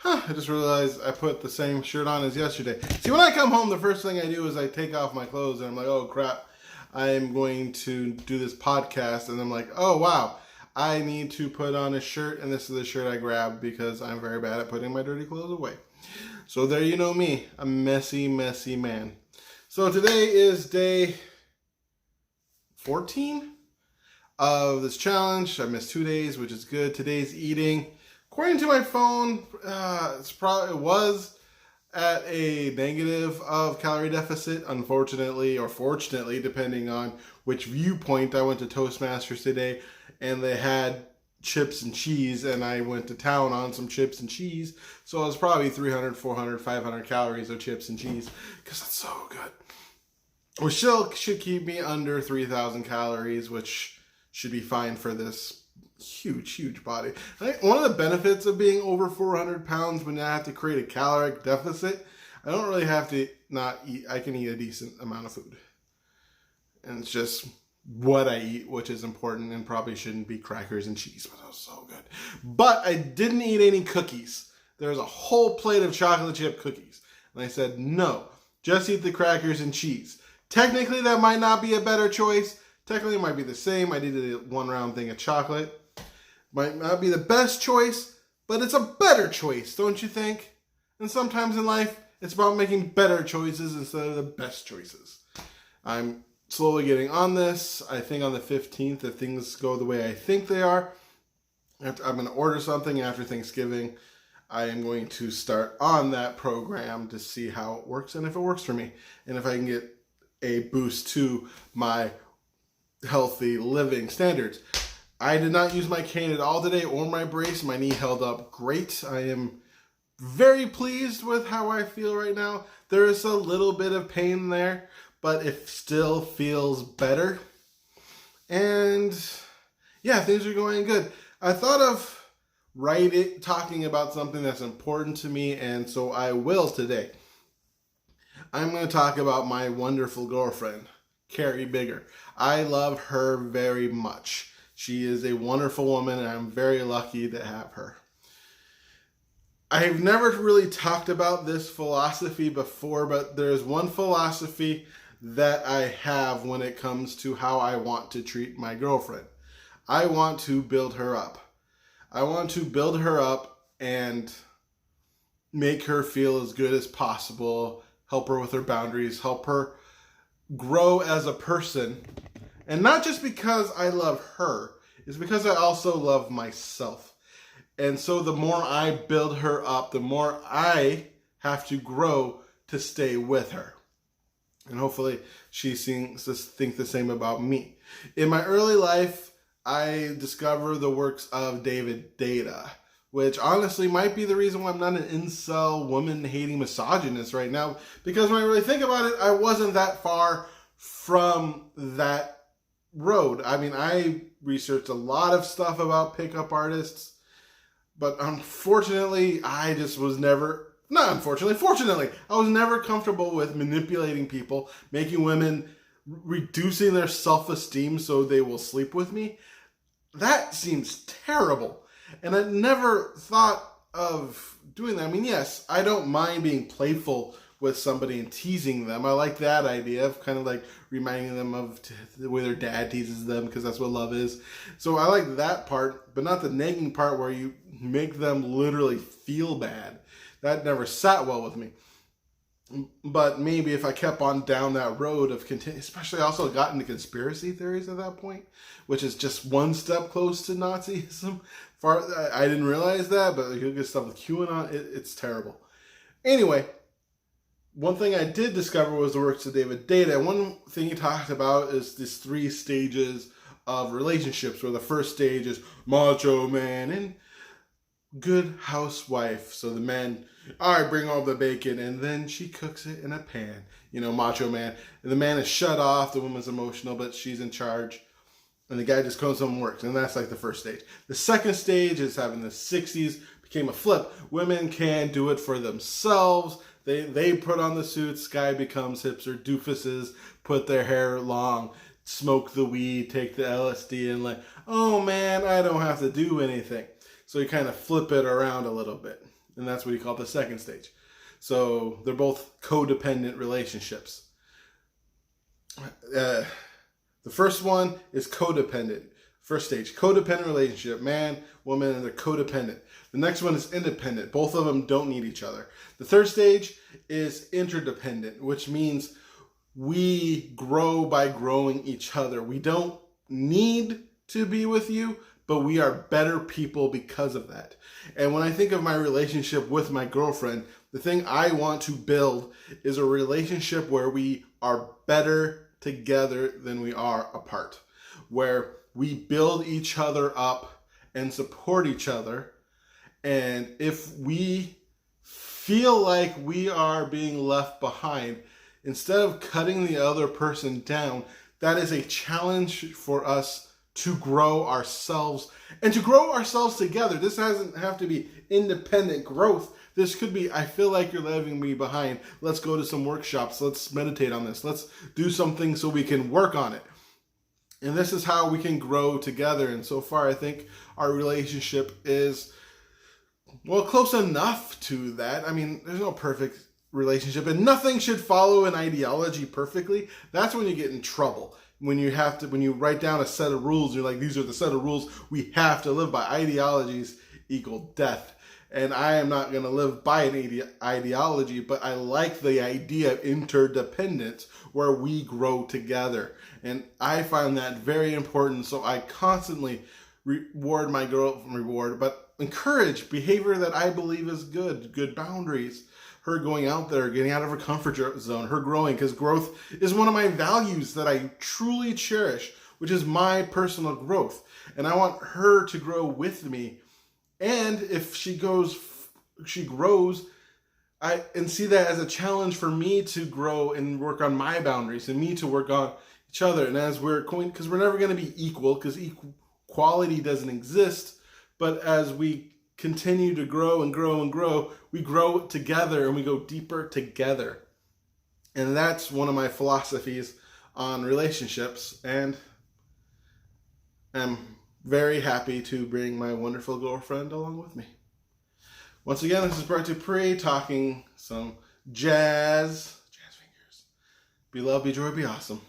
I just realized I put the same shirt on as yesterday. See, when I come home, the first thing I do is I take off my clothes and I'm like, oh crap, I'm going to do this podcast. And I'm like, oh wow, I need to put on a shirt. And this is the shirt I grabbed because I'm very bad at putting my dirty clothes away. So there you know me, a messy, messy man. So today is day 14 of this challenge. I missed 2 days, which is good. Today's eating, according to my phone, it was at a negative of calorie deficit, unfortunately, or fortunately, depending on which viewpoint. I went to Toastmasters today, and they had chips and cheese, and I went to town on some chips and cheese, so it was probably 300, 400, 500 calories of chips and cheese, because it's so good. Which still should keep me under 3,000 calories, which should be fine for this huge body. I think one of the benefits of being over 400 pounds when I have to create a caloric deficit, I don't really have to not eat. I can eat a decent amount of food. And it's just what I eat, which is important, and probably shouldn't be crackers and cheese, but it was so good. But I didn't eat any cookies. There was a whole plate of chocolate chip cookies. And I said, no, just eat the crackers and cheese. Technically, that might not be a better choice. Technically, it might be the same. I did a one round thing of chocolate. Might not be the best choice, but it's a better choice, don't you think? And sometimes in life, it's about making better choices instead of the best choices. I'm slowly getting on this. I think on the 15th, if things go the way I think they are, I'm going to order something after Thanksgiving. I am going to start on that program to see how it works and if it works for me. And if I can get a boost to my healthy living standards. I did not use my cane at all today or my brace. My knee held up great. I am very pleased with how I feel right now. There is a little bit of pain there, but it still feels better. And yeah, things are going good. I thought of talking about something that's important to me, and so I will today. I'm going to talk about my wonderful girlfriend, Carrie Bigger. I love her very much. She is a wonderful woman, and I'm very lucky to have her. I've never really talked about this philosophy before, but there's one philosophy that I have when it comes to how I want to treat my girlfriend. I want to build her up. I want to build her up and make her feel as good as possible, help her with her boundaries, help her grow as a person. And not just because I love her, it's because I also love myself. And so the more I build her up, the more I have to grow to stay with her. And hopefully she seems to think the same about me. In my early life, I discovered the works of David Deida, which honestly might be the reason why I'm not an incel, woman-hating misogynist right now. Because when I really think about it, I wasn't that far from that road. I mean, I researched a lot of stuff about pickup artists, but unfortunately, I just was never, not unfortunately, fortunately, I was never comfortable with manipulating people, making women, reducing their self-esteem so they will sleep with me. That seems terrible. And I never thought of doing that. I mean, yes, I don't mind being playful with somebody and teasing them. I like that idea of kind of like reminding them of the way their dad teases them, because that's what love is. So I like that part, but not the nagging part where you make them literally feel bad. That never sat well with me. But maybe if I kept on down that road of especially I also got into conspiracy theories at that point, which is just one step close to Nazism. I didn't realize that, but you get stuff with QAnon, it's terrible. Anyway, one thing I did discover was the works of David Deida. And one thing he talked about is these 3 stages of relationships, where the first stage is macho man and good housewife. So the man, all right, bring all the bacon, and then she cooks it in a pan. You know, macho man. And the man is shut off, the woman's emotional, but she's in charge. And the guy just comes home and works. And that's like the first stage. The second stage is having the 60s became a flip. Women can do it for themselves. They put on the suits. Guy becomes hipster doofuses, put their hair long, smoke the weed, take the LSD, and like, oh man, I don't have to do anything. So you kind of flip it around a little bit. And that's what he called the second stage. So they're both codependent relationships. The first one is codependent. First stage, codependent relationship, man, woman, and they're codependent. The next one is independent. Both of them don't need each other. The third stage is interdependent, which means we grow by growing each other. We don't need to be with you, but we are better people because of that. And when I think of my relationship with my girlfriend, the thing I want to build is a relationship where we are better together than we are apart, where we build each other up and support each other. And if we feel like we are being left behind, instead of cutting the other person down, that is a challenge for us to grow ourselves and to grow ourselves together. This doesn't have to be independent growth. This could be, I feel like you're leaving me behind. Let's go to some workshops. Let's meditate on this. Let's do something so we can work on it. And this is how we can grow together. And so far, I think our relationship is, well, close enough to that. I mean, there's no perfect relationship, and nothing should follow an ideology perfectly. That's when you get in trouble. When you write down a set of rules, you're like, these are the set of rules we have to live by. Ideologies equal death. And I am not going to live by an ideology, but I like the idea of interdependence where we grow together. And I find that very important. So I constantly encourage behavior that I believe is good boundaries. Her going out there, getting out of her comfort zone, her growing, because growth is one of my values that I truly cherish, which is my personal growth. And I want her to grow with me. And if she grows, and see that as a challenge for me to grow and work on my boundaries and me to work on each other. And as we're going, because we're never going to be equal, because equality doesn't exist. But as we continue to grow and grow and grow, we grow together and we go deeper together. And that's one of my philosophies on relationships. And I'm very happy to bring my wonderful girlfriend along with me. Once again, this is Brett Dupree talking some jazz fingers. Be love, be joy, be awesome.